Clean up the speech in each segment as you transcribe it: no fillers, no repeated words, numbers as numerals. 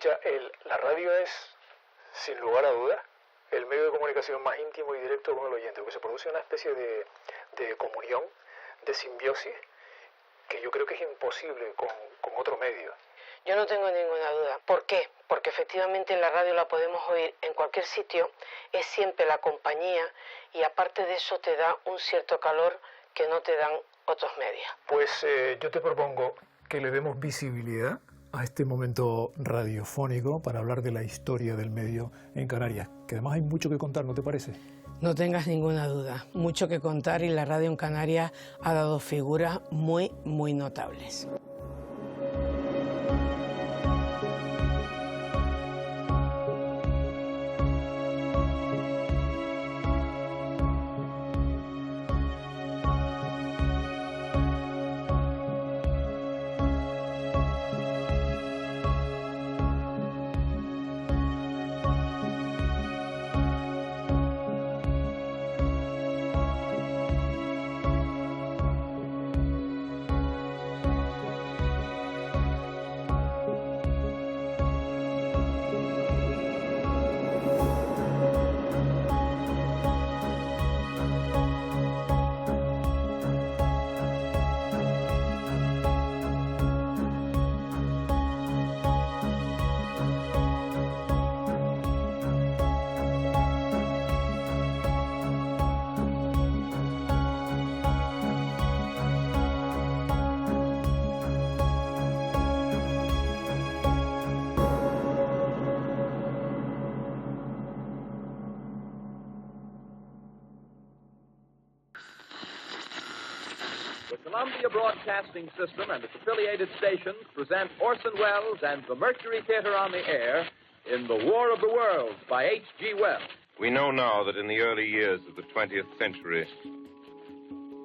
Escucha, la radio es, sin lugar a dudas, el medio de comunicación más íntimo y directo con el oyente, porque se produce una especie de comunión, de simbiosis, que yo creo que es imposible con otro medio. Yo no tengo ninguna duda. ¿Por qué? Porque efectivamente en la radio la podemos oír en cualquier sitio, es siempre la compañía y aparte de eso te da un cierto calor que no te dan otros medios. Pues yo te propongo que le demos visibilidad a este momento radiofónico para hablar de la historia del medio en Canarias, que además hay mucho que contar, ¿no te parece? No tengas ninguna duda, mucho que contar y la radio en Canarias ha dado figuras muy, muy notables. Columbia Broadcasting System and its affiliated stations present Orson Welles and the Mercury Theater on the Air in The War of the Worlds by H.G. Wells. We know now that in the early years of the 20th century,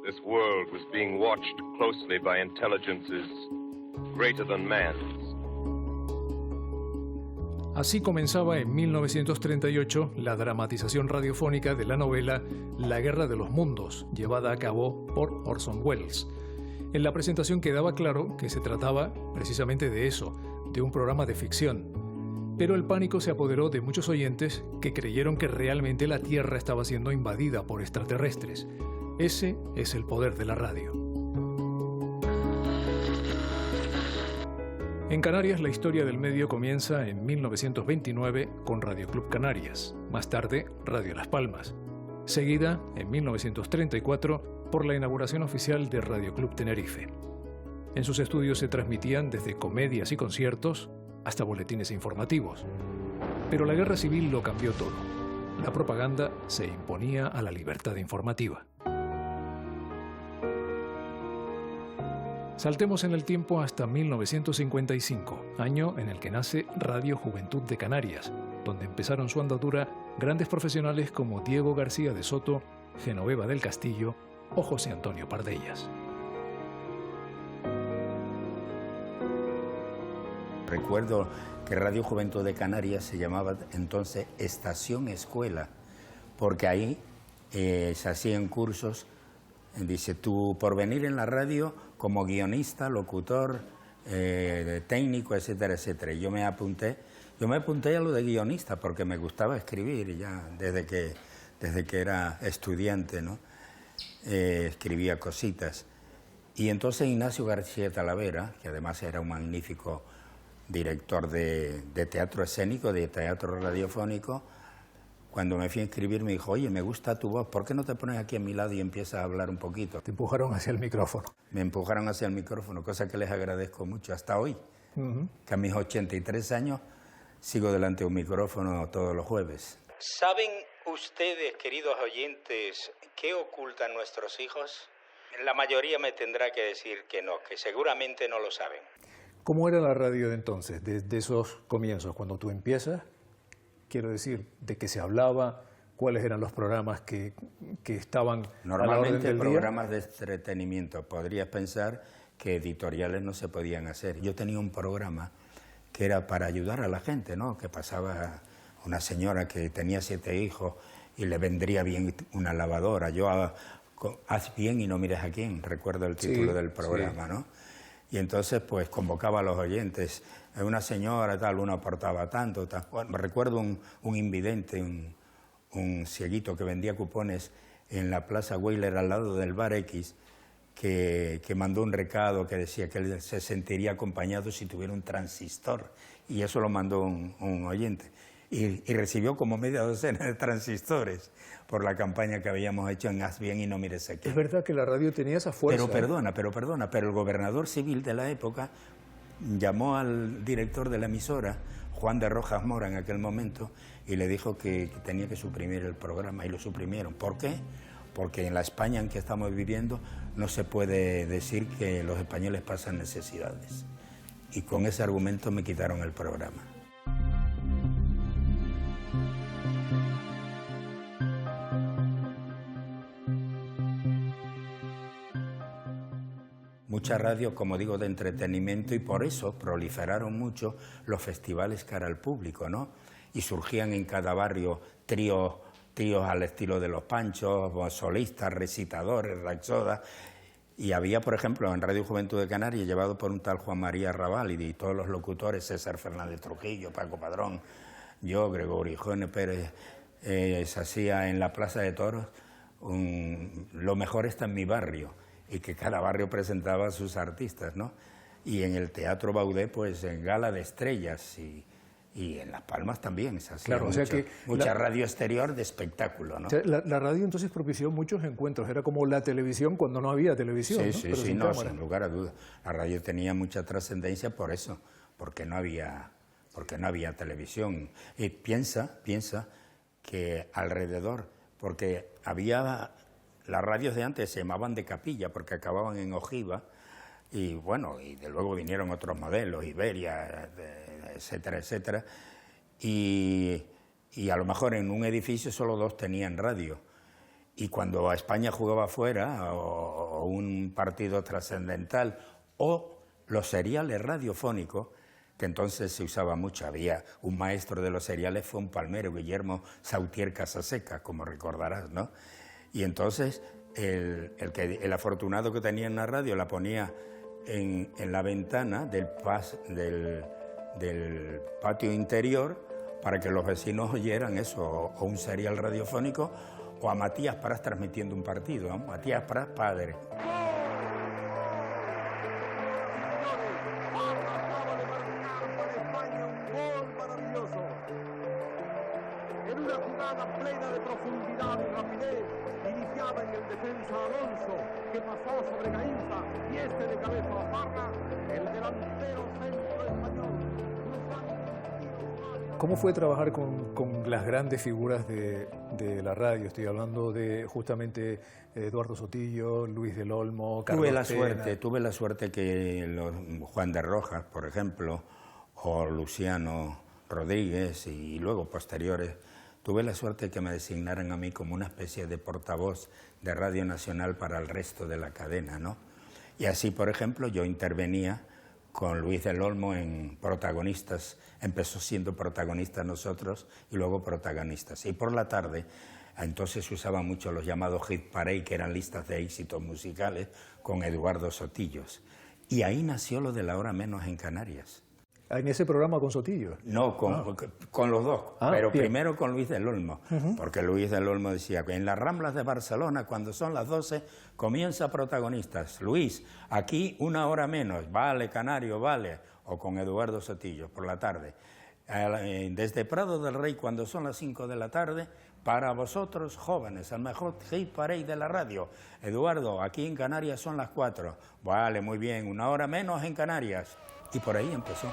this world was being watched closely by intelligences greater than man's. Así comenzaba en 1938 la dramatización radiofónica de la novela La Guerra de los Mundos, llevada a cabo por Orson Welles. En la presentación quedaba claro que se trataba precisamente de eso, de un programa de ficción. Pero el pánico se apoderó de muchos oyentes que creyeron que realmente la Tierra estaba siendo invadida por extraterrestres. Ese es el poder de la radio. En Canarias la historia del medio comienza en 1929 con Radio Club Canarias, más tarde Radio Las Palmas, seguida en 1934 por la inauguración oficial de Radio Club Tenerife. En sus estudios se transmitían desde comedias y conciertos hasta boletines informativos. Pero la guerra civil lo cambió todo. La propaganda se imponía a la libertad informativa. Saltemos en el tiempo hasta 1955, año en el que nace Radio Juventud de Canarias, donde empezaron su andadura grandes profesionales como Diego García de Soto, Genoveva del Castillo o José Antonio Pardellas. Recuerdo que Radio Juventud de Canarias se llamaba entonces Estación Escuela, porque ahí se hacían cursos. Dice, tu porvenir en la radio como guionista, locutor, técnico, etcétera, etcétera. Y yo me apunté a lo de guionista porque me gustaba escribir ya desde que era estudiante, ¿no? Escribía cositas. Y entonces Ignacio García Talavera, que además era un magnífico director de teatro escénico, de teatro radiofónico, cuando me fui a inscribir me dijo, oye, me gusta tu voz, ¿por qué no te pones aquí a mi lado y empiezas a hablar un poquito? Te empujaron hacia el micrófono. Me empujaron hacia el micrófono, cosa que les agradezco mucho hasta hoy, que a mis 83 años sigo delante de un micrófono todos los jueves. ¿Saben ustedes, queridos oyentes, qué ocultan nuestros hijos? La mayoría me tendrá que decir que no, que seguramente no lo saben. ¿Cómo era la radio de entonces, desde esos comienzos, cuando tú empiezas? Quiero decir, ¿de qué se hablaba? ¿Cuáles eran los programas que estaban normalmente a la orden del programas día? De entretenimiento. Podrías pensar que editoriales no se podían hacer. Yo tenía un programa que era para ayudar a la gente, ¿no? Que pasaba una señora que tenía 7 hijos y le vendría bien una lavadora. Yo haz bien y no mires a quién, recuerdo el título del programa, ¿no? Y entonces pues convocaba a los oyentes, una señora tal, uno aportaba tanto, tal. Bueno, recuerdo un invidente, un cieguito que vendía cupones en la Plaza Weyler al lado del Bar X, que mandó un recado que decía que él se sentiría acompañado si tuviera un transistor, y eso lo mandó un oyente. Y recibió como media docena de transistores por la campaña que habíamos hecho en Haz bien y no mires aquí. Es verdad que la radio tenía esa fuerza. Pero el gobernador civil de la época llamó al director de la emisora, Juan de Rojas Mora en aquel momento, y le dijo que tenía que suprimir el programa, y lo suprimieron. ¿Por qué? Porque en la España en que estamos viviendo no se puede decir que los españoles pasan necesidades. Y con ese argumento me quitaron el programa. Mucha radio, como digo, de entretenimiento, y por eso proliferaron mucho los festivales cara al público, ¿no? Y surgían en cada barrio tríos al estilo de Los Panchos, solistas, recitadores, rapsodas. Y había, por ejemplo, en Radio Juventud de Canarias, llevado por un tal Juan María Raval, y todos los locutores, César Fernández Trujillo, Paco Padrón, yo, Gregorio Jone Pérez, se hacía en la Plaza de Toros Lo mejor está en mi barrio, y que cada barrio presentaba a sus artistas, ¿no? Y en el Teatro Baudé, pues en Gala de Estrellas, y en Las Palmas también se hacía, claro, mucho, o sea que mucha radio exterior de espectáculo, ¿no? O sea, la radio entonces propició muchos encuentros, era como la televisión cuando no había televisión, sí, ¿no? Sí, pero sí, no, sin lugar a dudas. La radio tenía mucha trascendencia por eso, porque no había televisión. Y piensa que alrededor, porque había... Las radios de antes se llamaban de capilla porque acababan en ojiva, y bueno, y de luego vinieron otros modelos, Iberia, etcétera, etcétera, y a lo mejor en un edificio solo 2 tenían radio. Y cuando España jugaba fuera, o un partido trascendental, o los seriales radiofónicos, que entonces se usaba mucho, había un maestro de los seriales, fue un palmero, Guillermo Sautier Casaseca, como recordarás, ¿no? Y entonces el afortunado que tenía en la radio la ponía en la ventana del patio interior para que los vecinos oyeran eso, o un serial radiofónico, o a Matías Prats transmitiendo un partido, ¿no? Matías Prats, padre. En una jugada plena de profundidad y rapidez, iniciada en el defensa Alonso, que pasó sobre Gainza, y este de cabeza a Parra, el delantero centro español. ¿Cómo fue trabajar con las grandes figuras de la radio? Estoy hablando de justamente Eduardo Sotillo, Luis del Olmo, Carlos Tena. Tuve la suerte que Juan de Rojas, por ejemplo, o Luciano Rodríguez, y luego posteriores, tuve la suerte que me designaran a mí como una especie de portavoz de Radio Nacional para el resto de la cadena, ¿no? Y así, por ejemplo, yo intervenía con Luis del Olmo en Protagonistas. Empezó siendo protagonista nosotros y luego protagonistas. Y por la tarde, entonces se usaban mucho los llamados hit parade, que eran listas de éxitos musicales, con Eduardo Sotillos. Y ahí nació lo de La Hora Menos en Canarias. ¿En ese programa con Sotillo? No, con los dos, pero bien. Primero con Luis del Olmo, porque Luis del Olmo decía que en las Ramblas de Barcelona, cuando son las 12, comienza Protagonistas. Luis, aquí 1 hora menos, vale, Canario, vale, o con Eduardo Sotillo por la tarde. Desde Prado del Rey, cuando son las 5 de la tarde, para vosotros, jóvenes, el mejor hit parade de la radio. Eduardo, aquí en Canarias son las 4. Vale, muy bien, 1 hora menos en Canarias. Y por ahí empezó.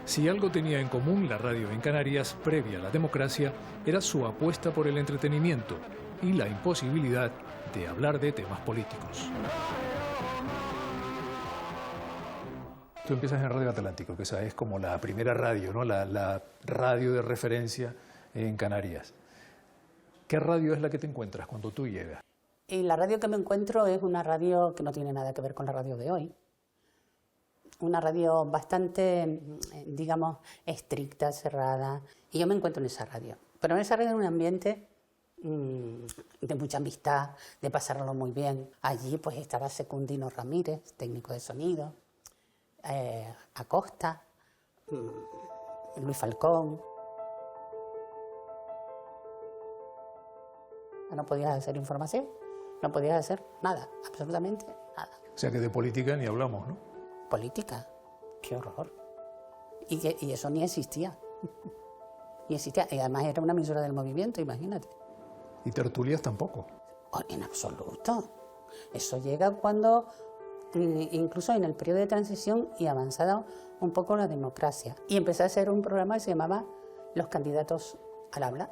Si algo tenía en común la radio en Canarias previa a la democracia, era su apuesta por el entretenimiento y la imposibilidad de hablar de temas políticos. Tú empiezas en Radio Atlántico, que esa es como la primera radio, ¿no? La radio de referencia en Canarias. ¿Qué radio es la que te encuentras cuando tú llegas? Y la radio que me encuentro es una radio que no tiene nada que ver con la radio de hoy. Una radio bastante, digamos, estricta, cerrada. Y yo me encuentro en esa radio. Pero en esa radio hay un ambiente de mucha amistad, de pasarlo muy bien. Allí pues estaba Secundino Ramírez, técnico de sonido, Acosta, Luis Falcón. No podías hacer información, no podías hacer nada, absolutamente nada. O sea que de política ni hablamos, ¿no? Política, qué horror. Y eso ni existía. Ni existía. Y además era una emisora del movimiento, imagínate. Y tertulias tampoco. Oh, en absoluto. Eso llega cuando, incluso en el periodo de transición y avanzada un poco la democracia. Y empecé a hacer un programa que se llamaba Los candidatos al habla.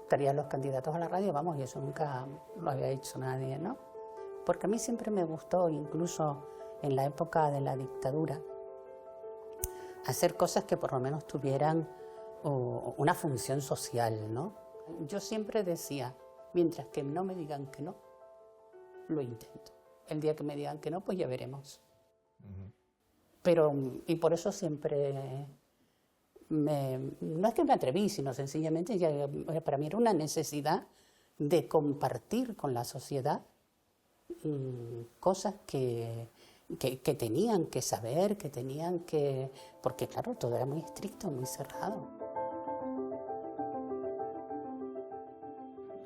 Traía los candidatos a la radio, vamos, y eso nunca lo había hecho nadie, ¿no? Porque a mí siempre me gustó, incluso en la época de la dictadura, hacer cosas que por lo menos tuvieran una función social, ¿no? Yo siempre decía, mientras que no me digan que no, lo intento. El día que me digan que no, pues ya veremos. Pero, y por eso siempre... no es que me atreví, sino sencillamente para mí era una necesidad de compartir con la sociedad cosas que tenían que saber, que tenían que... Porque claro, todo era muy estricto, muy cerrado.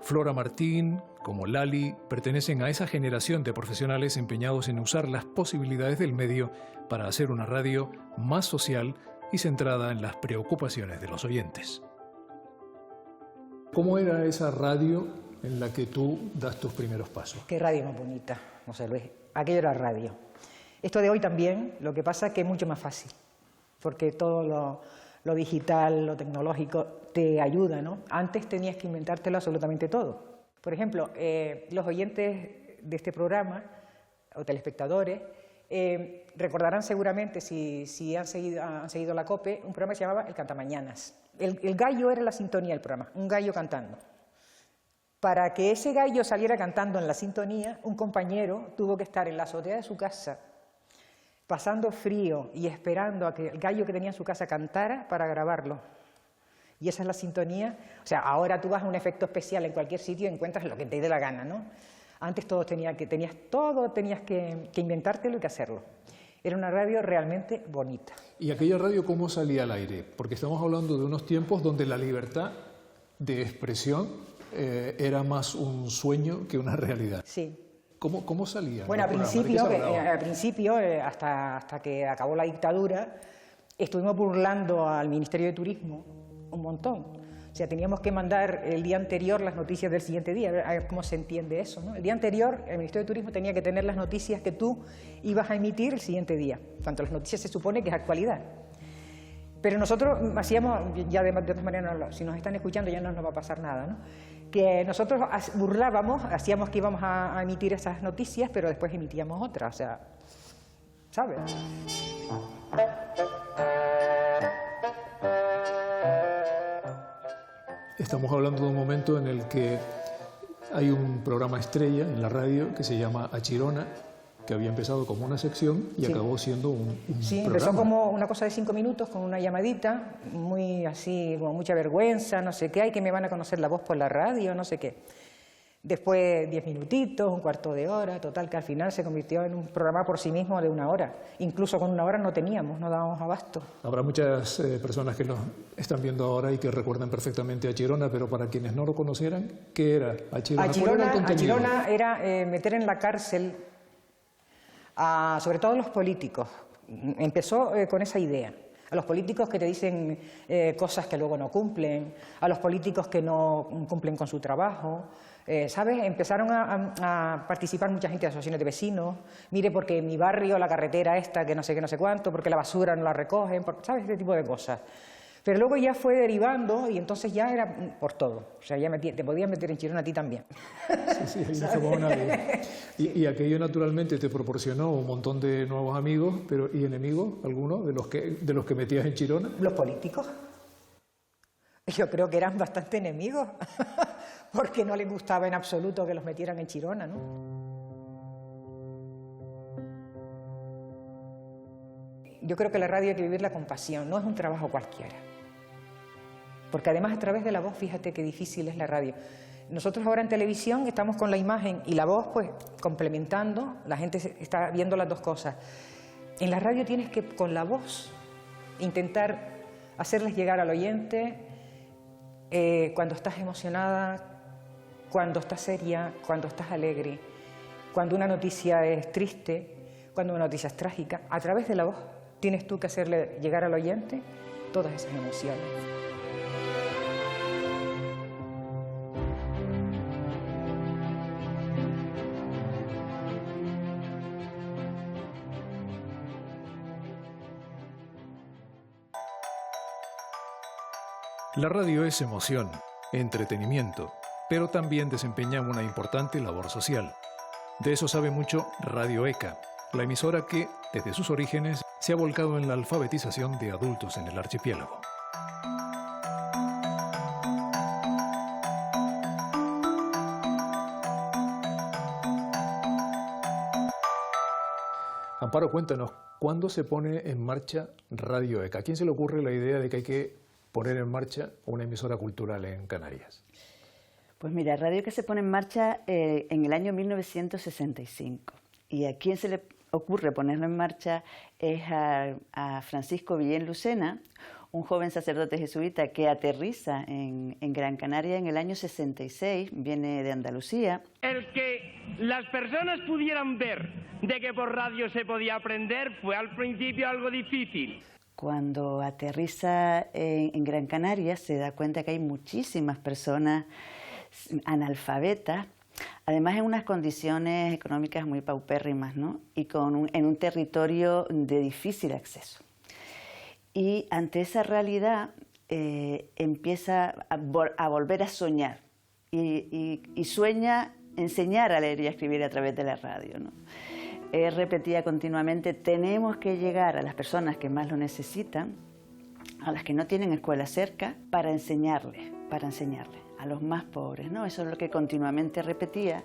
Flora Martín, como Lali, pertenecen a esa generación de profesionales empeñados en usar las posibilidades del medio para hacer una radio más social y centrada en las preocupaciones de los oyentes. ¿Cómo era esa radio en la que tú das tus primeros pasos? Qué radio más bonita, José Luis. Aquello era radio. Esto de hoy también, lo que pasa es que es mucho más fácil, porque todo lo digital, lo tecnológico, te ayuda, ¿no? Antes tenías que inventártelo absolutamente todo. Por ejemplo, los oyentes de este programa, o telespectadores, recordarán seguramente, si han seguido la COPE, un programa que se llamaba El Cantamañanas. El gallo era la sintonía del programa, un gallo cantando. Para que ese gallo saliera cantando en la sintonía, un compañero tuvo que estar en la azotea de su casa, pasando frío y esperando a que el gallo que tenía en su casa cantara para grabarlo. Y esa es la sintonía. O sea, ahora tú vas a un efecto especial en cualquier sitio y encuentras lo que te dé la gana, ¿no? Antes tenías que inventártelo y que hacerlo. Era una radio realmente bonita. ¿Y aquella radio cómo salía al aire? Porque estamos hablando de unos tiempos donde la libertad de expresión era más un sueño que una realidad. Sí. ¿Cómo salía? Bueno, al principio, hasta que acabó la dictadura, estuvimos burlando al Ministerio de Turismo un montón. O sea, teníamos que mandar el día anterior las noticias del siguiente día, a ver cómo se entiende eso, ¿no? El día anterior, el Ministerio de Turismo tenía que tener las noticias que tú ibas a emitir el siguiente día, tanto las noticias se supone que es actualidad. Pero nosotros hacíamos, ya de todas maneras, si nos están escuchando ya no nos va a pasar nada, ¿no? Que nosotros burlábamos, hacíamos que íbamos a emitir esas noticias, pero después emitíamos otras, o sea, ¿sabes? Estamos hablando de un momento en el que hay un programa estrella en la radio que se llama Achirona, que había empezado como una sección y acabó siendo un sí, programa. Empezó como una cosa de 5 minutos con una llamadita, muy así, con mucha vergüenza, no sé qué, hay que me van a conocer la voz por la radio, no sé qué. Después 10 minutitos, un cuarto de hora, total que al final se convirtió en un programa por sí mismo de 1 hora. Incluso con 1 hora no dábamos abasto. Habrá muchas personas que nos están viendo ahora y que recuerdan perfectamente a Achirona, pero para quienes no lo conocieran, ¿qué era Achirona? Achirona era meter en la cárcel sobre todo a los políticos. Empezó con esa idea. A los políticos que te dicen cosas que luego no cumplen, a los políticos que no cumplen con su trabajo. ¿Sabes? Empezaron a participar mucha gente de asociaciones de vecinos. Mire, porque en mi barrio la carretera esta, que no sé cuánto, porque la basura no la recogen, ¿sabes? Este tipo de cosas. Pero luego ya fue derivando y entonces ya era por todo. O sea, ya te podías meter en Chirona a ti también. Sí, ahí no se nadie. Y aquello naturalmente te proporcionó un montón de nuevos amigos, pero ¿y enemigos algunos de los que metías en Chirona? Los políticos. Yo creo que eran bastante enemigos, porque no les gustaba en absoluto que los metieran en Chirona, ¿no? Yo creo que la radio hay que vivirla con pasión, no es un trabajo cualquiera. Porque además a través de la voz, fíjate qué difícil es la radio. Nosotros ahora en televisión estamos con la imagen y la voz pues complementando, la gente está viendo las dos cosas. En la radio tienes que con la voz intentar hacerles llegar al oyente cuando estás emocionada, cuando estás seria, cuando estás alegre, cuando una noticia es triste, cuando una noticia es trágica. A través de la voz tienes tú que hacerle llegar al oyente todas esas emociones. La radio es emoción, entretenimiento, pero también desempeña una importante labor social. De eso sabe mucho Radio ECA, la emisora que, desde sus orígenes, se ha volcado en la alfabetización de adultos en el archipiélago. Amparo, cuéntanos, ¿cuándo se pone en marcha Radio ECA? ¿A quién se le ocurre la idea de que hay que poner en marcha una emisora cultural en Canarias? Pues mira, Radio ECA se pone en marcha en el año 1965. Y a quién se le ocurre ponerlo en marcha es a Francisco Villén Lucena, un joven sacerdote jesuita que aterriza en Gran Canaria en el año 66, viene de Andalucía. El que las personas pudieran ver de que por radio se podía aprender fue al principio algo difícil. Cuando aterriza en Gran Canaria se da cuenta que hay muchísimas personas analfabetas, además en unas condiciones económicas muy paupérrimas, ¿no? Y en un territorio de difícil acceso. Y ante esa realidad empieza a volver a soñar y sueña enseñar a leer y a escribir a través de la radio, ¿no? Repetía continuamente, tenemos que llegar a las personas que más lo necesitan, a las que no tienen escuela cerca, para enseñarles a los más pobres, ¿no? Eso es lo que continuamente repetía.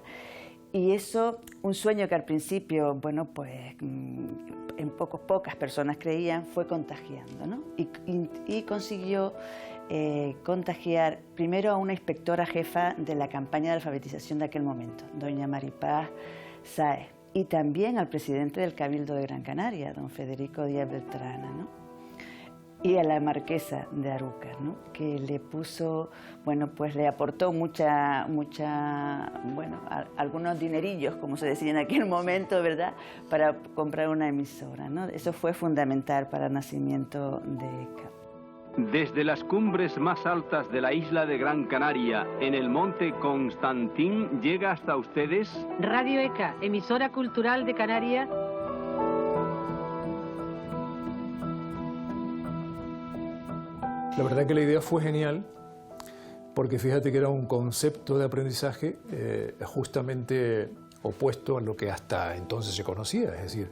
Y eso, un sueño que al principio, bueno, pues en pocas personas creían, fue contagiando, ¿no? Y consiguió contagiar primero a una inspectora jefa de la campaña de alfabetización de aquel momento, doña Maripaz Sáez, y también al presidente del Cabildo de Gran Canaria, don Federico Díaz Beltrana, ¿no? Y a la marquesa de Arúcar, ¿no? Que le puso, bueno, pues le aportó algunos dinerillos, como se decía en aquel momento, ¿verdad?, para comprar una emisora, ¿no? Eso fue fundamental para el nacimiento de ECA. Desde las cumbres más altas de la isla de Gran Canaria, en el monte Constantín, llega hasta ustedes Radio ECA, emisora cultural de Canarias. La verdad que la idea fue genial, porque fíjate que era un concepto de aprendizaje justamente opuesto a lo que hasta entonces se conocía. Es decir,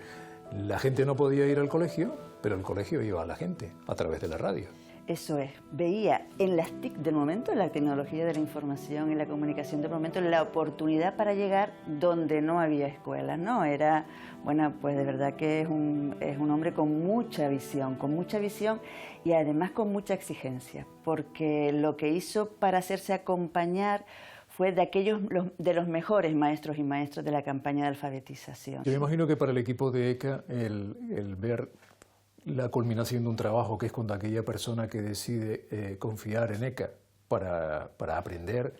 la gente no podía ir al colegio, pero el colegio iba a la gente a través de la radio. Eso es, veía en las TIC del momento, en la tecnología de la información y la comunicación del momento, la oportunidad para llegar donde no había escuelas, ¿no? Era, bueno, pues de verdad que es un hombre con mucha visión y además con mucha exigencia, porque lo que hizo para hacerse acompañar fue de los mejores maestros y maestras de la campaña de alfabetización. Yo me imagino que para el equipo de ECA el ver la culminación de un trabajo, que es cuando aquella persona que decide confiar en ECA para aprender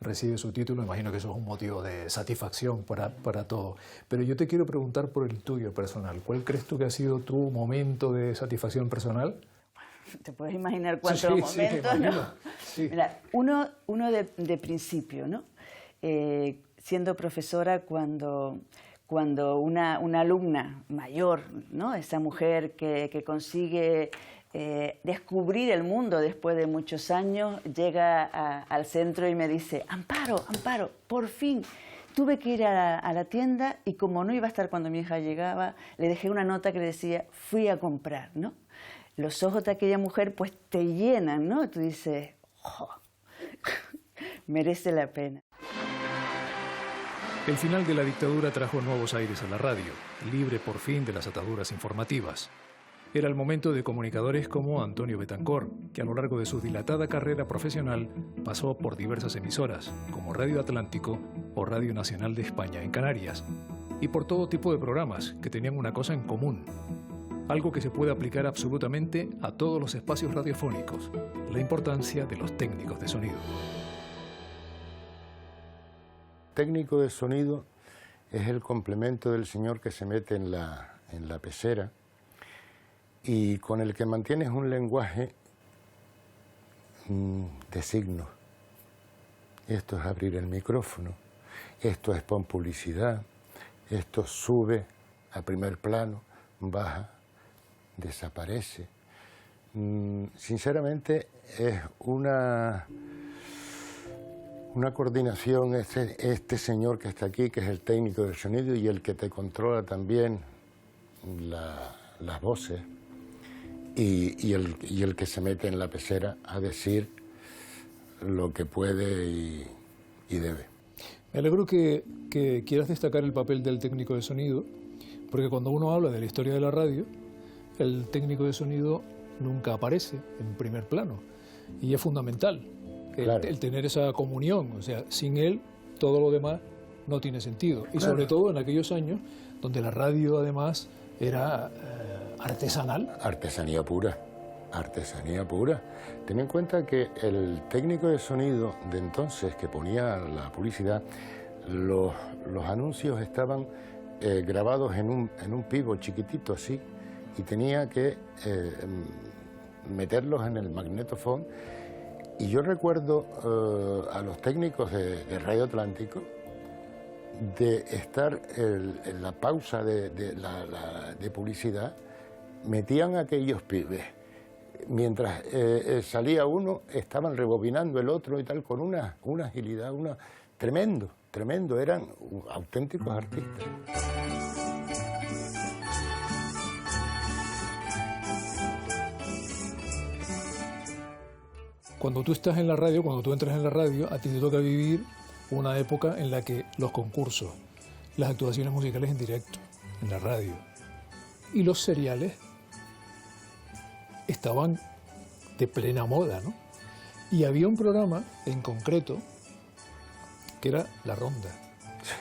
recibe su título, imagino que eso es un motivo de satisfacción para todos. Pero yo te quiero preguntar por el tuyo personal. ¿Cuál crees tú que ha sido tu momento de satisfacción personal? Te puedes imaginar cuántos momentos, ¿no? Sí. Mira, uno de principio, ¿no? Siendo profesora, cuando una alumna mayor, ¿no?, esa mujer que consigue descubrir el mundo después de muchos años, llega al centro y me dice, Amparo, por fin tuve que ir a la tienda y como no iba a estar cuando mi hija llegaba, le dejé una nota que le decía, fui a comprar, ¿no? Los ojos de aquella mujer pues te llenan, ¿no? Tú dices, oh, merece la pena. El final de la dictadura trajo nuevos aires a la radio, libre por fin de las ataduras informativas. Era el momento de comunicadores como Antonio Betancor, que a lo largo de su dilatada carrera profesional pasó por diversas emisoras, como Radio Atlántico o Radio Nacional de España en Canarias, y por todo tipo de programas que tenían una cosa en común, algo que se puede aplicar absolutamente a todos los espacios radiofónicos, la importancia de los técnicos de sonido. Técnico de sonido es el complemento del señor que se mete en la pecera y con el que mantienes un lenguaje de signos. Esto es abrir el micrófono, esto es pon publicidad, esto sube a primer plano, baja, desaparece. Sinceramente es una coordinación, este señor que está aquí, que es el técnico del sonido y el que te controla también las voces, y el que se mete en la pecera a decir lo que puede y debe. Me alegro que quieras destacar el papel del técnico de sonido, porque cuando uno habla de la historia de la radio, el técnico de sonido nunca aparece en primer plano, y es fundamental el tener esa comunión. O sea, sin él todo lo demás no tiene sentido, y sobre todo en aquellos años donde la radio además era artesanal. Artesanía pura, artesanía pura. Ten en cuenta que el técnico de sonido de entonces que ponía la publicidad, los anuncios estaban grabados en un pivot chiquitito así, y tenía que meterlos en el magnetofón. Y yo recuerdo a los técnicos de Radio Atlántico de estar en la pausa de publicidad, metían a aquellos pibes. Mientras salía uno, estaban rebobinando el otro y tal, con una agilidad, tremendo, eran auténticos artistas. Cuando tú estás en la radio, cuando tú entras en la radio, a ti te toca vivir una época en la que los concursos, las actuaciones musicales en directo, en la radio, y los seriales estaban de plena moda, ¿no? Y había un programa en concreto que era La Ronda,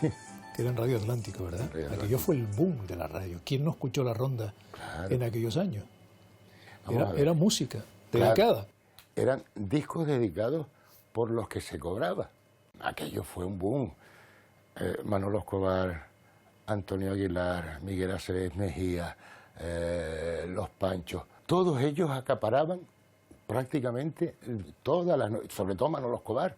que era en Radio Atlántico, ¿verdad? Aquello fue el boom de la radio. ¿Quién no escuchó La Ronda en aquellos años? Era música dedicada. Eran discos dedicados por los que se cobraba. Aquello fue un boom. Manolo Escobar, Antonio Aguilar, Miguel Aceves Mejía, Los Panchos, todos ellos acaparaban prácticamente todas las, sobre todo Manolo Escobar,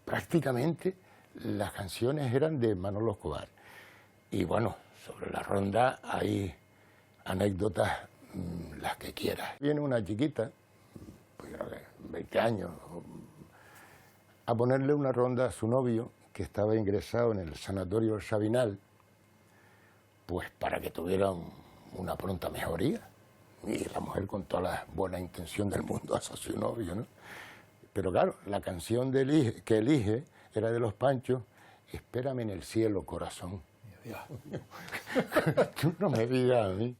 prácticamente las canciones eran de Manolo Escobar. Y bueno, sobre La Ronda hay anécdotas las que quieras. Viene una chiquita, pues, 20 años, a ponerle una ronda a su novio, que estaba ingresado en el sanatorio El Sabinal, pues para que tuviera una pronta mejoría. Y la mujer, con toda la buena intención del mundo, hacia su novio, ¿no? Pero claro, la canción que elige era de Los Panchos, Espérame en el cielo, corazón. Tú no me digas a mí.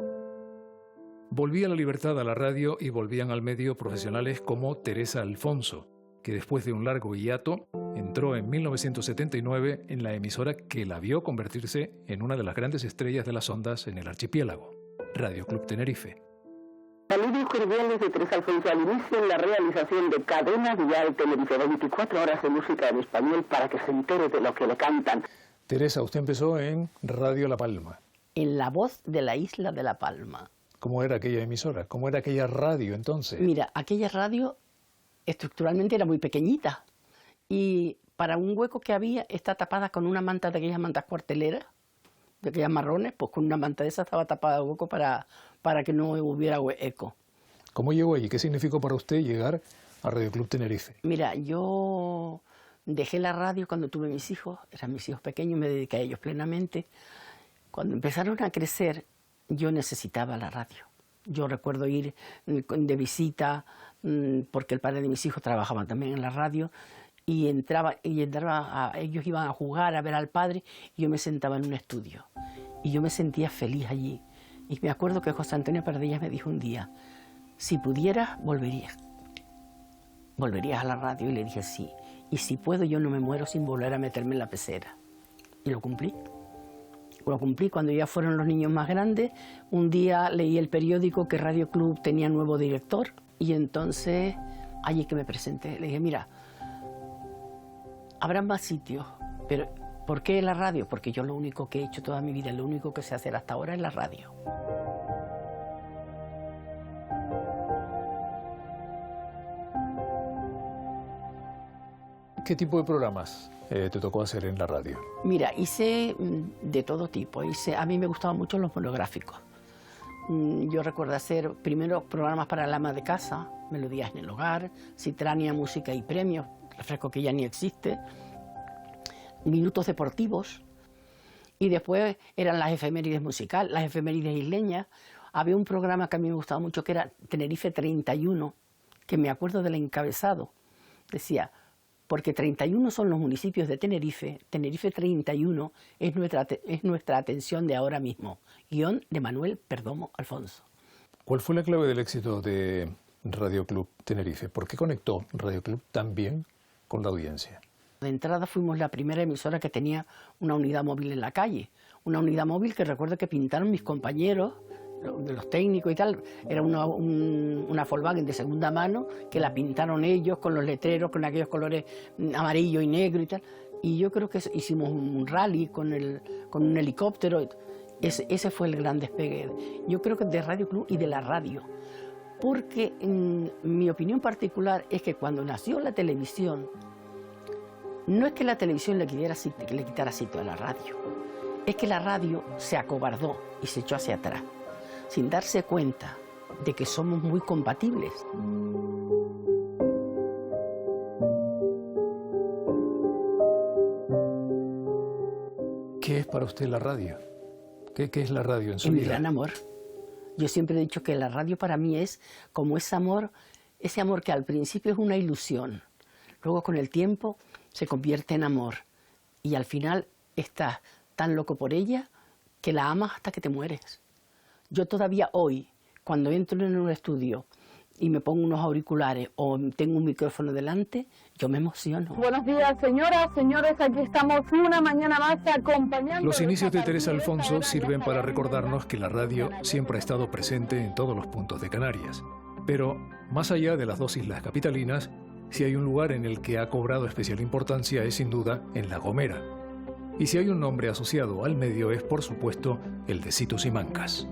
Volvía la libertad a la radio y volvían al medio profesionales como Teresa Alfonso, que después de un largo hiato entró en 1979 en la emisora que la vio convertirse en una de las grandes estrellas de las ondas en el archipiélago, Radio Club Tenerife. Saludos cordiales de Teresa Alfonso al inicio en la realización de Cadena Dial Tenerife, 24 horas de música en español para que se entere de lo que le cantan. Teresa, usted empezó en Radio La Palma. En La Voz de la Isla de La Palma. ¿Cómo era aquella emisora? ¿Cómo era aquella radio entonces? Mira, aquella radio estructuralmente era muy pequeñita y para un hueco que había está tapada con una manta de aquellas mantas cuarteleras, de aquellas marrones, pues con una manta de esa estaba tapada el hueco para que no hubiera eco. ¿Cómo llegó allí? ¿Qué significó para usted llegar a Radio Club Tenerife? Mira, yo dejé la radio cuando tuve mis hijos, eran mis hijos pequeños, me dediqué a ellos plenamente. Cuando empezaron a crecer, yo necesitaba la radio. Yo recuerdo ir de visita, porque el padre de mis hijos trabajaba también en la radio, y ellos iban a jugar, a ver al padre, y yo me sentaba en un estudio. Y yo me sentía feliz allí. Y me acuerdo que José Antonio Pardillas me dijo un día, si pudieras, volverías. ¿Volverías a la radio? Y le dije, sí. Y si puedo, yo no me muero sin volver a meterme en la pecera. Y lo cumplí. Lo cumplí cuando ya fueron los niños más grandes. Un día leí el periódico que Radio Club tenía nuevo director. Y entonces, allí que me presenté, le dije, mira, habrá más sitios, pero ¿por qué la radio? Porque yo lo único que he hecho toda mi vida, lo único que sé hacer hasta ahora es la radio. ¿Qué tipo de programas te tocó hacer en la radio? Mira, hice de todo tipo. A mí me gustaban mucho los monográficos. Yo recuerdo hacer primero programas para el ama de casa, Melodías en el hogar, Citrania, Música y Premios, refresco que ya ni existe, Minutos deportivos, y después eran las efemérides musicales, las efemérides isleñas. Había un programa que a mí me gustaba mucho que era Tenerife 31, que me acuerdo del encabezado. Decía, porque 31 son los municipios de Tenerife, Tenerife 31 es nuestra atención de ahora mismo. Guión de Manuel Perdomo Alfonso. ¿Cuál fue la clave del éxito de Radio Club Tenerife? ¿Por qué conectó Radio Club tan bien con la audiencia? De entrada fuimos la primera emisora que tenía una unidad móvil en la calle. Una unidad móvil que recuerdo que pintaron mis compañeros, de los técnicos y tal. Era una Volkswagen de segunda mano que la pintaron ellos con los letreros, con aquellos colores amarillo y negro y tal. Y yo creo que hicimos un rally con un helicóptero. Ese fue el gran despegue, yo creo que de Radio Club y de la radio. Porque mi opinión particular es que cuando nació la televisión, no es que la televisión le quitara sitio a la radio, es que la radio se acobardó y se echó hacia atrás, sin darse cuenta de que somos muy compatibles. ¿Qué es para usted la radio? ¿Qué es la radio en su vida? vida? Mi gran amor. Yo siempre he dicho que la radio para mí es como ese amor que al principio es una ilusión, luego con el tiempo se convierte en amor y al final estás tan loco por ella que la amas hasta que te mueres. Yo todavía hoy, cuando entro en un estudio y me pongo unos auriculares o tengo un micrófono delante, yo me emociono. Buenos días, señoras, señores, aquí estamos una mañana más acompañando... Los inicios de Teresa Alfonso sirven para recordarnos que la radio siempre ha estado presente en todos los puntos de Canarias. Pero, más allá de las dos islas capitalinas, si hay un lugar en el que ha cobrado especial importancia es sin duda en La Gomera. Y si hay un nombre asociado al medio es, por supuesto, el de Sitos Simancas.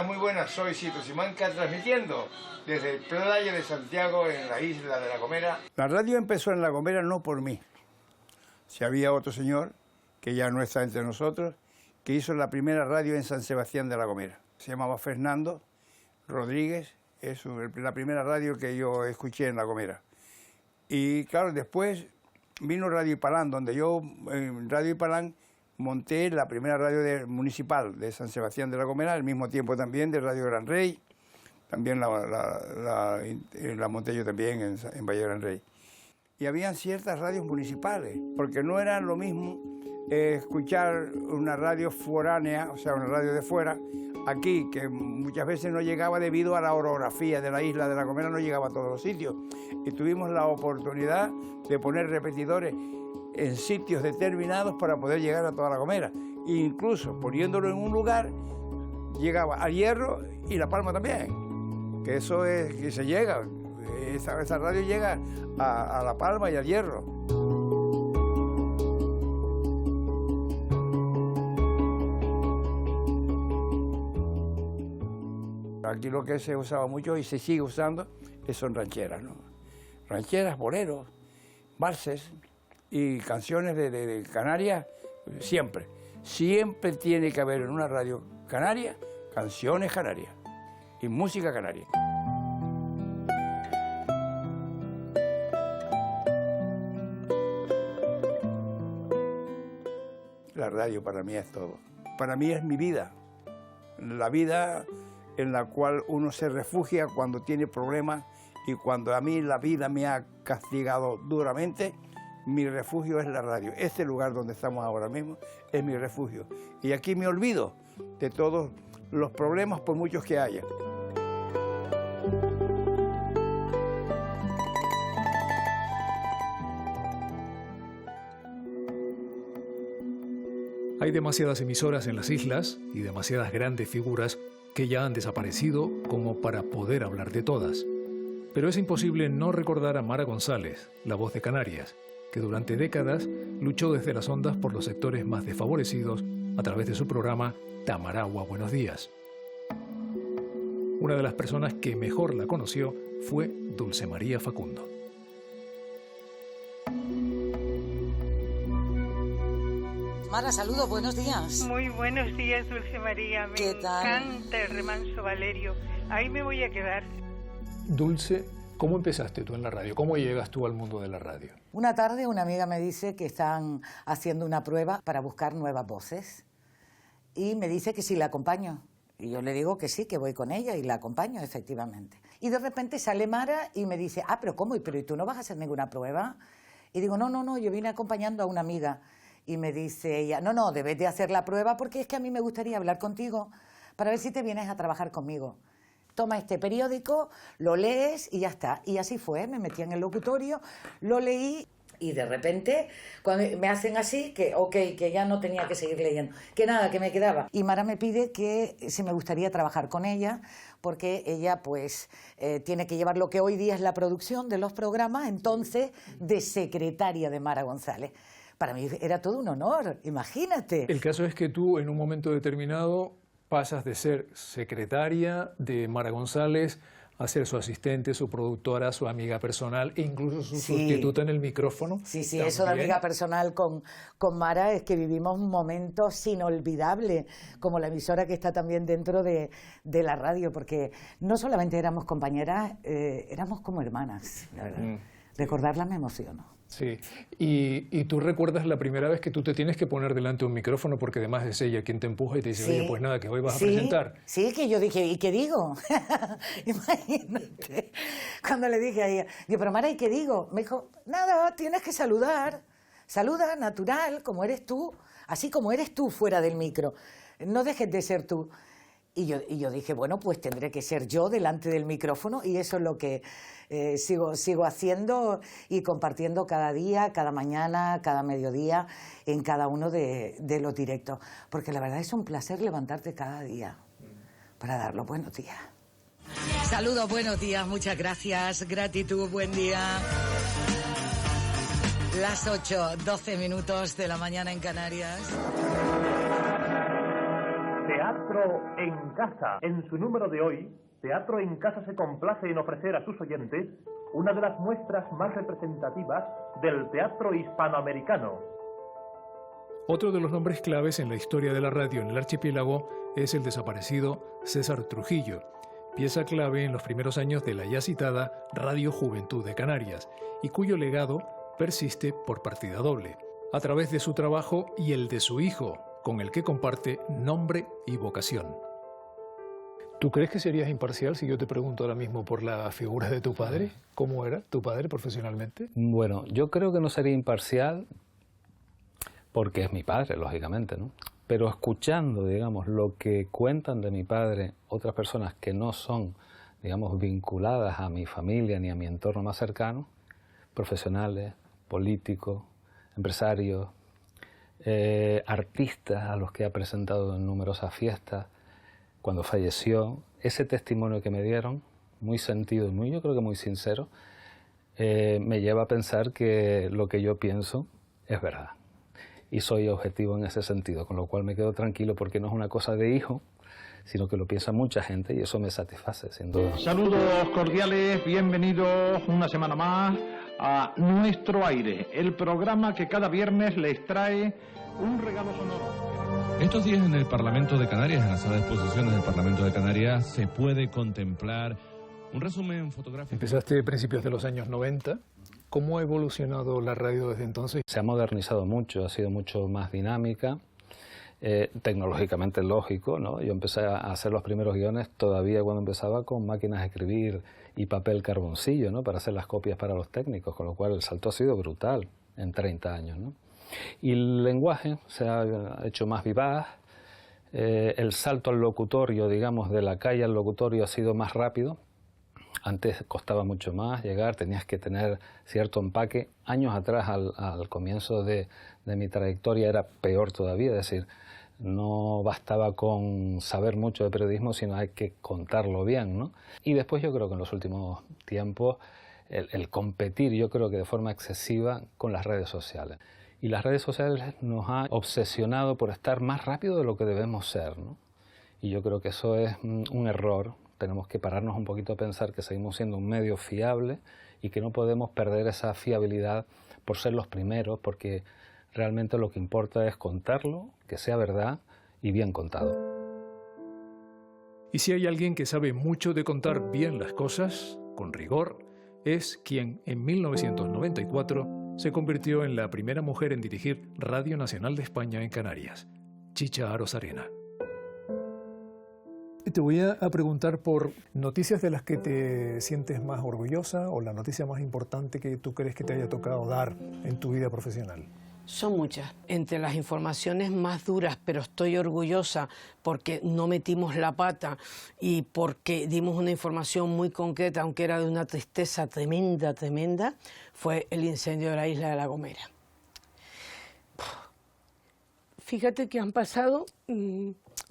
Muy buenas, soy Sitos Simancas transmitiendo desde Playa de Santiago en la isla de La Gomera. La radio empezó en La Gomera no por mí. Si había otro señor, que ya no está entre nosotros, que hizo la primera radio en San Sebastián de La Gomera. Se llamaba Fernando Rodríguez, es la primera radio que yo escuché en La Gomera. Y claro, después vino Radio Ipalán, donde yo en Radio Ipalán monté la primera radio municipal de San Sebastián de La Gomera, al mismo tiempo también de Radio Gran Rey, también la monté yo también en Valle Gran Rey. Y habían ciertas radios municipales, porque no era lo mismo escuchar una radio foránea, o sea, una radio de fuera, aquí, que muchas veces no llegaba debido a la orografía de la isla de La Gomera, no llegaba a todos los sitios. Y tuvimos la oportunidad de poner repetidores en sitios determinados para poder llegar a toda La Gomera. E incluso poniéndolo en un lugar, llegaba a Hierro y La Palma también. Que eso es, que se llega, esa radio llega a La Palma y a Hierro. Aquí lo que se usaba mucho y se sigue usando son rancheras, ¿no? Rancheras, boleros, valses y canciones de Canarias, siempre. Siempre tiene que haber en una radio canaria canciones canarias y música canaria. La radio para mí es todo. Para mí es mi vida. La vida en la cual uno se refugia cuando tiene problemas y cuando a mí la vida me ha castigado duramente, mi refugio es la radio. Este lugar donde estamos ahora mismo es mi refugio. Y aquí me olvido de todos los problemas, por muchos que haya. Hay demasiadas emisoras en las islas y demasiadas grandes figuras que ya han desaparecido como para poder hablar de todas. Pero es imposible no recordar a Mara González, la voz de Canarias, que durante décadas luchó desde las ondas por los sectores más desfavorecidos a través de su programa Tamaragua Buenos Días. Una de las personas que mejor la conoció fue Dulce María Facundo. Mara, saludos, buenos días. Muy buenos días, Dulce María. ¿Qué tal? Me encanta el remanso Valerio. Ahí me voy a quedar. Dulce, ¿cómo empezaste tú en la radio? ¿Cómo llegas tú al mundo de la radio? Una tarde una amiga me dice que están haciendo una prueba para buscar nuevas voces y me dice que si la acompaño. Y yo le digo que sí, que voy con ella y la acompaño, efectivamente. Y de repente sale Mara y me dice, pero ¿cómo? ¿Pero y tú no vas a hacer ninguna prueba? Y digo, no, yo vine acompañando a una amiga. Y me dice ella, no, debes de hacer la prueba porque es que a mí me gustaría hablar contigo para ver si te vienes a trabajar conmigo. Toma este periódico, lo lees y ya está. Y así fue, me metí en el locutorio, lo leí y de repente cuando me hacen así, que ya no tenía que seguir leyendo, que nada, que me quedaba. Y Mara me pide que si me gustaría trabajar con ella porque ella pues tiene que llevar lo que hoy día es la producción de los programas, entonces de secretaria de Mara González. Para mí era todo un honor, imagínate. El caso es que tú en un momento determinado pasas de ser secretaria de Mara González a ser su asistente, su productora, su amiga personal e incluso su sustituta en el micrófono. Sí, eso de amiga personal con Mara es que vivimos momentos inolvidables, como la emisora que está también dentro de la radio, porque no solamente éramos compañeras, éramos como hermanas, la verdad. Recordarla me emocionó. Sí, y tú recuerdas la primera vez que tú te tienes que poner delante de un micrófono porque además es ella quien te empuja y te dice, oye, pues nada, que hoy vas a presentar. Sí, que yo dije, ¿y qué digo? Imagínate, cuando le dije a ella, digo, pero Mara, ¿y qué digo? Me dijo, nada, tienes que saludar, saluda natural, como eres tú, así como eres tú fuera del micro, no dejes de ser tú. Y yo dije, bueno, pues tendré que ser yo delante del micrófono y eso es lo que sigo haciendo y compartiendo cada día, cada mañana, cada mediodía, en cada uno de los directos. Porque la verdad es un placer levantarte cada día para dar los buenos días. Saludos, buenos días, muchas gracias, gratitud, buen día. Las 8:12 minutos de la mañana en Canarias. Teatro en Casa. En su número de hoy, Teatro en Casa se complace en ofrecer a sus oyentes una de las muestras más representativas del teatro hispanoamericano. Otro de los nombres claves en la historia de la radio en el archipiélago es el desaparecido César Trujillo, pieza clave en los primeros años de la ya citada Radio Juventud de Canarias, y cuyo legado persiste por partida doble, a través de su trabajo y el de su hijo, con el que comparte nombre y vocación. ¿Tú crees que serías imparcial si yo te pregunto ahora mismo por la figura de tu padre? ¿Cómo era tu padre profesionalmente? Bueno, yo creo que no sería imparcial porque es mi padre, lógicamente, ¿no? Pero escuchando, digamos, lo que cuentan de mi padre otras personas que no son, digamos, vinculadas a mi familia ni a mi entorno más cercano, profesionales, políticos, empresarios, artistas a los que ha presentado en numerosas fiestas, cuando falleció, ese testimonio que me dieron, muy sentido y yo creo que muy sincero, me lleva a pensar que lo que yo pienso es verdad. Y soy objetivo en ese sentido, con lo cual me quedo tranquilo porque no es una cosa de hijo, sino que lo piensa mucha gente y eso me satisface, sin duda. Saludos cordiales, bienvenidos una semana más a Nuestro Aire, el programa que cada viernes les trae un regalo sonoro. Estos días en el Parlamento de Canarias, en la sala de exposiciones del Parlamento de Canarias, se puede contemplar un resumen fotográfico. Empezaste a principios de los años 90. ¿Cómo ha evolucionado la radio desde entonces? Se ha modernizado mucho, ha sido mucho más dinámica, tecnológicamente lógico, ¿no? Yo empecé a hacer los primeros guiones todavía cuando empezaba con máquinas de escribir y papel carboncillo, ¿no? Para hacer las copias para los técnicos, con lo cual el salto ha sido brutal. en 30 años, ¿no? Y el lenguaje se ha hecho más vivaz, el salto al locutorio, digamos, de la calle al locutorio ha sido más rápido. Antes costaba mucho más llegar, tenías que tener cierto empaque. Años atrás, al comienzo de mi trayectoria, era peor todavía, es decir, no bastaba con saber mucho de periodismo, sino hay que contarlo bien, ¿no? Y después yo creo que en los últimos tiempos el competir, yo creo que de forma excesiva, con las redes sociales. Y las redes sociales nos han obsesionado por estar más rápido de lo que debemos ser, ¿no? Y yo creo que eso es un error. Tenemos que pararnos un poquito a pensar que seguimos siendo un medio fiable y que no podemos perder esa fiabilidad por ser los primeros, porque realmente lo que importa es contarlo, que sea verdad y bien contado. Y si hay alguien que sabe mucho de contar bien las cosas, con rigor, es quien en 1994 se convirtió en la primera mujer en dirigir Radio Nacional de España en Canarias, Chicha Arozarena. Te voy a preguntar por noticias de las que te sientes más orgullosa o la noticia más importante que tú crees que te haya tocado dar en tu vida profesional. Son muchas. Entre las informaciones más duras, pero estoy orgullosa porque no metimos la pata y porque dimos una información muy concreta, aunque era de una tristeza tremenda, tremenda, fue el incendio de la isla de La Gomera. Fíjate que han pasado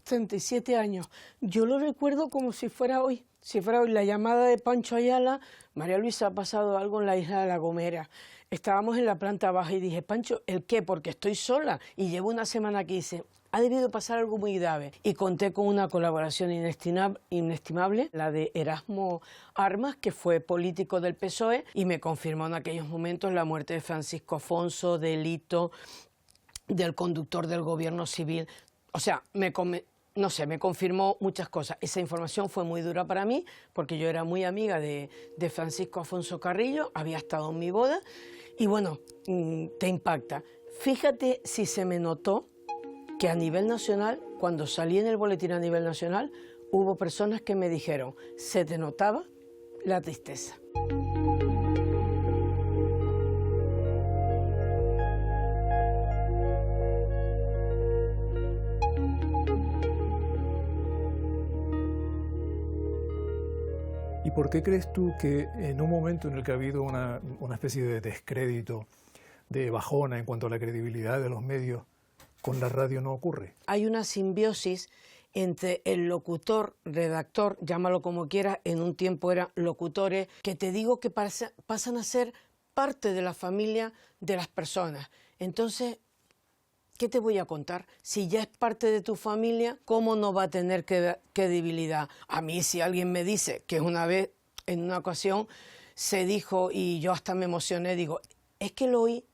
37 años. Yo lo recuerdo como si fuera hoy. Si fuera hoy la llamada de Pancho Ayala, María Luisa, ha pasado algo en la isla de La Gomera. Estábamos en la planta baja y dije, Pancho, ¿el qué? Porque estoy sola y llevo una semana aquí. Dice, ha debido pasar algo muy grave. Y conté con una colaboración inestimable, la de Erasmo Armas, que fue político del PSOE, y me confirmó en aquellos momentos la muerte de Francisco Afonso, de Lito, del conductor del gobierno civil. O sea, me confirmó muchas cosas. Esa información fue muy dura para mí, porque yo era muy amiga de Francisco Afonso Carrillo, había estado en mi boda, y bueno, te impacta. Fíjate si se me notó que a nivel nacional, cuando salí en el boletín a nivel nacional, hubo personas que me dijeron, se te notaba la tristeza. ¿Y por qué crees tú que en un momento en el que ha habido una especie de descrédito, de bajona en cuanto a la credibilidad de los medios, con la radio no ocurre? Hay una simbiosis entre el locutor, redactor, llámalo como quieras, en un tiempo eran locutores, que te digo que pasan a ser parte de la familia de las personas. Entonces, ¿qué te voy a contar? Si ya es parte de tu familia, ¿cómo no va a tener credibilidad? A mí, si alguien me dice que una vez, en una ocasión, se dijo, y yo hasta me emocioné, digo, es que lo oí,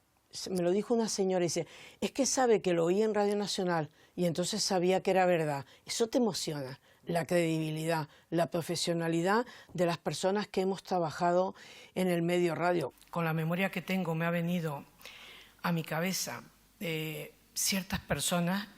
me lo dijo una señora, y dice, es que sabe que lo oí en Radio Nacional, y entonces sabía que era verdad. Eso te emociona, la credibilidad, la profesionalidad de las personas que hemos trabajado en el medio radio. Con la memoria que tengo me ha venido a mi cabeza ciertas personas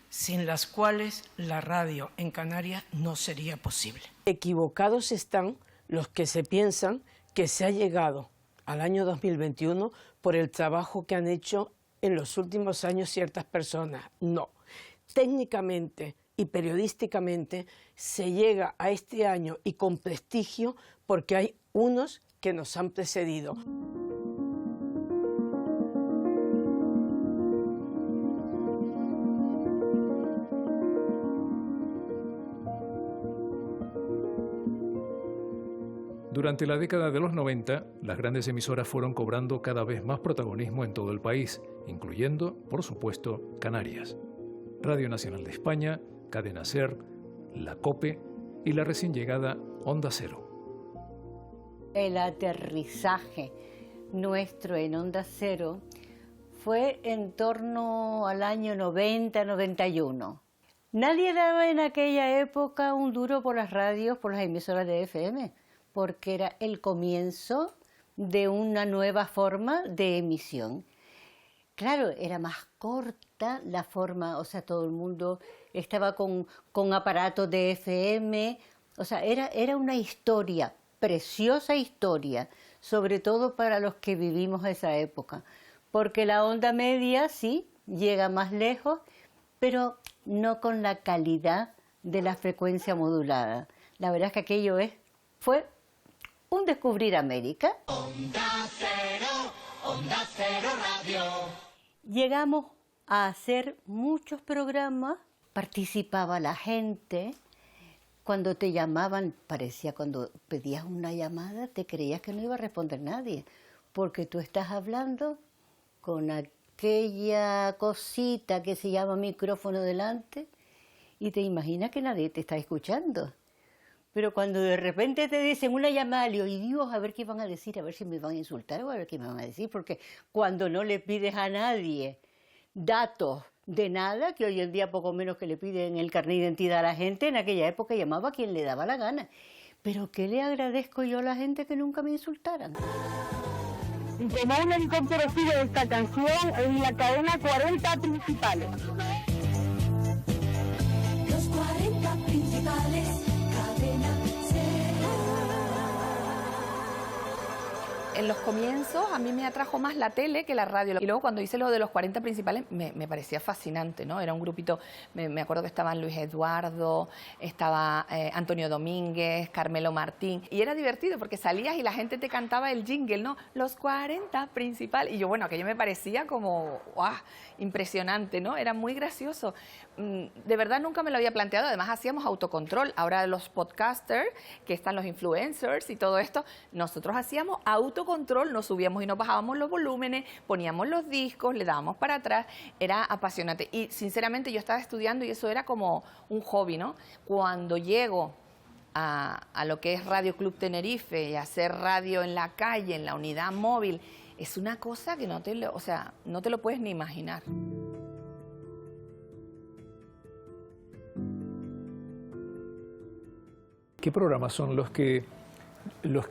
sin las cuales la radio en Canarias no sería posible. Equivocados están los que se piensan que se ha llegado al año 2021 por el trabajo que han hecho en los últimos años ciertas personas. No, técnicamente y periodísticamente se llega a este año y con prestigio porque hay unos que nos han precedido. Durante la década de los 90, las grandes emisoras fueron cobrando cada vez más protagonismo en todo el país, incluyendo, por supuesto, Canarias. Radio Nacional de España, Cadena SER, la COPE y la recién llegada Onda Cero. El aterrizaje nuestro en Onda Cero fue en torno al año 90-91. Nadie daba en aquella época un duro por las radios, por las emisoras de FM, porque era el comienzo de una nueva forma de emisión. Claro, era más corta la forma, o sea, todo el mundo estaba con aparatos de FM, o sea, era una historia, preciosa historia, sobre todo para los que vivimos esa época, porque la onda media sí llega más lejos, pero no con la calidad de la frecuencia modulada. La verdad es que aquello fue un descubrir América. Onda Cero Radio. Llegamos a hacer muchos programas, participaba la gente. Cuando te llamaban, parecía cuando pedías una llamada, te creías que no iba a responder nadie, porque tú estás hablando con aquella cosita que se llama micrófono delante y te imaginas que nadie te está escuchando. Pero cuando de repente te dicen una llamada, le digo, Dios, a ver qué van a decir, a ver si me van a insultar o a ver qué me van a decir, porque cuando no le pides a nadie datos de nada, que hoy en día poco menos que le piden el carnet de identidad a la gente, en aquella época llamaba a quien le daba la gana. Pero ¿qué le agradezco yo a la gente que nunca me insultaran? Y como un helicóptero sigue esta canción en la cadena 40 principales. Los 40 principales, cadena Cero. En los comienzos a mí me atrajo más la tele que la radio. Y luego cuando hice lo de los 40 principales me parecía fascinante, ¿no? Era un grupito, me acuerdo que estaban Luis Eduardo, estaba Antonio Domínguez, Carmelo Martín. Y era divertido porque salías y la gente te cantaba el jingle, ¿no? Los 40 principales. Y yo, bueno, aquello me parecía como, ¡guau! Impresionante, ¿no? Era muy gracioso. De verdad nunca me lo había planteado. Además hacíamos autocontrol. Ahora los podcasters, que están los influencers y todo esto, nosotros hacíamos autocontrol, nos subíamos y nos bajábamos los volúmenes, poníamos los discos, le dábamos para atrás. Era apasionante. Y sinceramente yo estaba estudiando y eso era como un hobby, ¿no? Cuando llego a lo que es Radio Club Tenerife y hacer radio en la calle, en la unidad móvil, es una cosa que no te lo puedes ni imaginar. ¿Qué programas son con los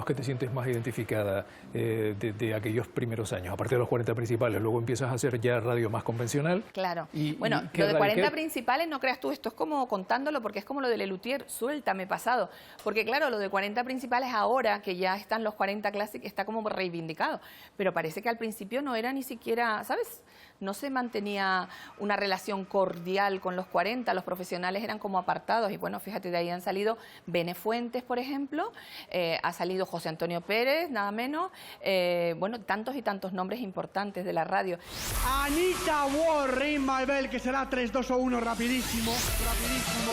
que te sientes más identificada de aquellos primeros años? Aparte de los 40 principales, luego empiezas a hacer ya radio más convencional. Claro. Bueno, lo de 40 principales, no creas tú, esto es como contándolo, porque es como lo de Lelutier, suéltame pasado. Porque claro, lo de 40 principales ahora, que ya están los 40 Classic, está como reivindicado. Pero parece que al principio no era ni siquiera, ¿sabes? No se mantenía una relación cordial con los 40, los profesionales eran como apartados. Y bueno, fíjate, de ahí han salido Bene Fuentes, por ejemplo, ha salido José Antonio Pérez, nada menos, bueno, tantos y tantos nombres importantes de la radio. Anita Ward, Ring My Bell, que será 3, 2 o 1, rapidísimo, rapidísimo.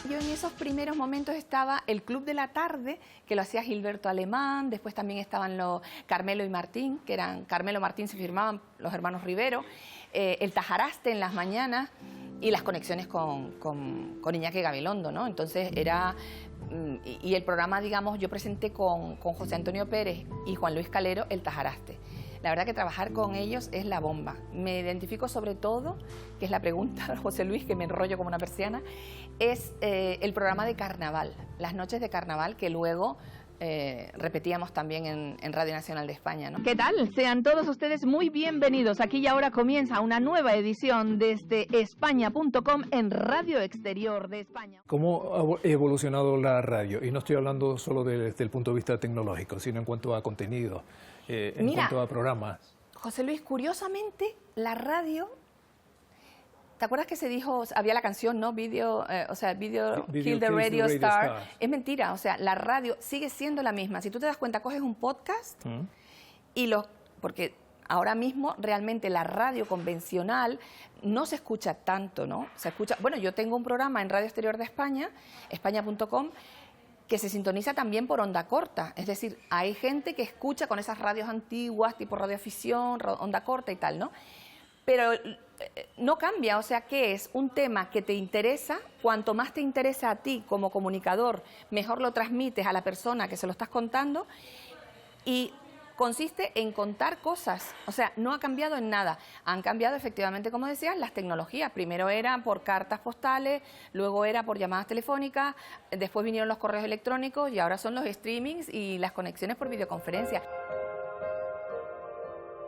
Yo en esos primeros momentos estaba el Club de la Tarde, que lo hacía Gilberto Alemán, después también estaban los Carmelo y Martín, que eran Carmelo Martín, se firmaban los hermanos Rivero, el Tajaraste en las mañanas y las conexiones con Iñaki Gabilondo, ¿no? Entonces era... Y el programa, digamos, yo presenté con José Antonio Pérez y Juan Luis Calero el Tajaraste. La verdad que trabajar con ellos es la bomba. Me identifico sobre todo, que es la pregunta de José Luis, que me enrollo como una persiana, es el programa de carnaval, las noches de carnaval, que luego repetíamos también en Radio Nacional de España, ¿no? ¿Qué tal? Sean todos ustedes muy bienvenidos. Aquí y ahora comienza una nueva edición desde España.com en Radio Exterior de España. ¿Cómo ha evolucionado la radio? Y no estoy hablando solo desde el punto de vista tecnológico, sino en cuanto a contenido, en cuanto a programas. José Luis, curiosamente, la radio... ¿Te acuerdas que se dijo, había la canción, ¿no? Video Kill the Radio Star. Es mentira, o sea, la radio sigue siendo la misma. Si tú te das cuenta, coges un podcast porque ahora mismo realmente la radio convencional no se escucha tanto, ¿no? Se escucha, bueno, yo tengo un programa en Radio Exterior de España, España.com, que se sintoniza también por onda corta. Es decir, hay gente que escucha con esas radios antiguas, tipo radioafición, onda corta y tal, ¿no? Pero no cambia, o sea, ¿qué es? Un tema que te interesa, cuanto más te interesa a ti como comunicador, mejor lo transmites a la persona que se lo estás contando, y consiste en contar cosas, o sea, no ha cambiado en nada. Han cambiado efectivamente, como decías, las tecnologías. Primero era por cartas postales, luego era por llamadas telefónicas, después vinieron los correos electrónicos y ahora son los streamings y las conexiones por videoconferencia.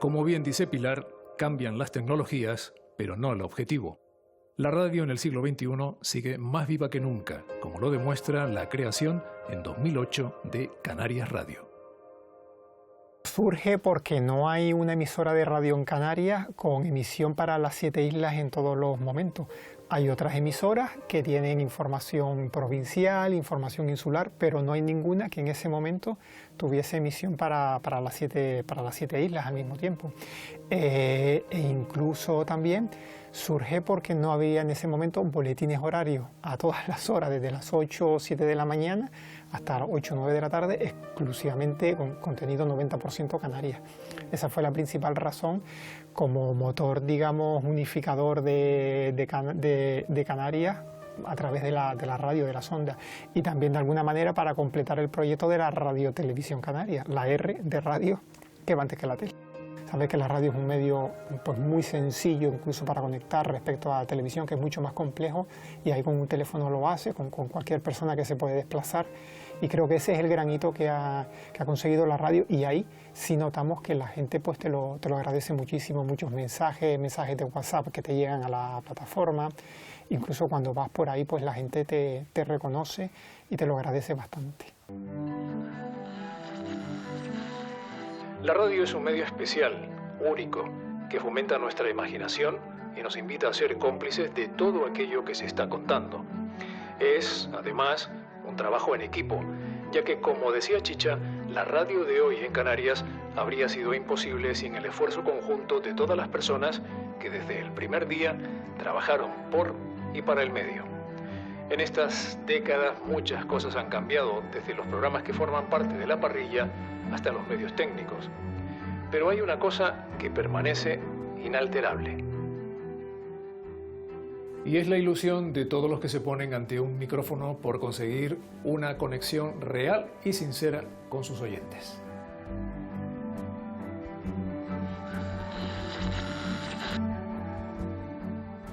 Como bien dice Pilar, cambian las tecnologías, pero no el objetivo. La radio en el siglo XXI sigue más viva que nunca, como lo demuestra la creación en 2008 de Canarias Radio. Surge porque no hay una emisora de radio en Canarias con emisión para las 7 islas en todos los momentos. Hay otras emisoras que tienen información provincial, información insular, pero no hay ninguna que en ese momento tuviese emisión para las 7 islas al mismo tiempo. E incluso también surge porque no había en ese momento boletines horarios a todas las horas, desde las 8 o 7 de la mañana hasta las 8 o 9 de la tarde, exclusivamente con contenido 90% Canarias. Esa fue la principal razón como motor, digamos, unificador de Canarias a través de la radio, de las ondas, y también de alguna manera para completar el proyecto de la Radio-Televisión Canaria, la R de radio que va antes que la tele. Sabes que la radio es un medio pues, muy sencillo incluso para conectar respecto a la televisión, que es mucho más complejo, y ahí con un teléfono lo hace, con cualquier persona que se puede desplazar, y creo que ese es el gran hito que ha conseguido la radio, y ahí sí notamos que la gente pues, te lo agradece muchísimo, muchos mensajes de WhatsApp que te llegan a la plataforma, incluso cuando vas por ahí pues la gente te reconoce y te lo agradece bastante. La radio es un medio especial, único, que fomenta nuestra imaginación y nos invita a ser cómplices de todo aquello que se está contando. Es, además, un trabajo en equipo, ya que, como decía Chicha, la radio de hoy en Canarias habría sido imposible sin el esfuerzo conjunto de todas las personas que desde el primer día trabajaron por y para el medio. En estas décadas muchas cosas han cambiado, desde los programas que forman parte de la parrilla hasta los medios técnicos. Pero hay una cosa que permanece inalterable. Y es la ilusión de todos los que se ponen ante un micrófono por conseguir una conexión real y sincera con sus oyentes.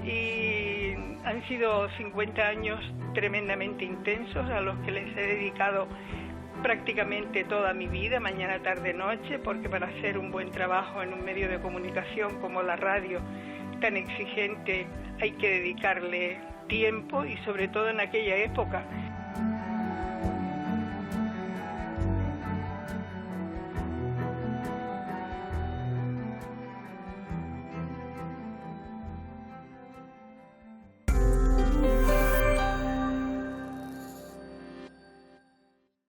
Y han sido 50 años tremendamente intensos a los que les he dedicado prácticamente toda mi vida, mañana, tarde, noche, porque para hacer un buen trabajo en un medio de comunicación como la radio, tan exigente, hay que dedicarle tiempo, y sobre todo en aquella época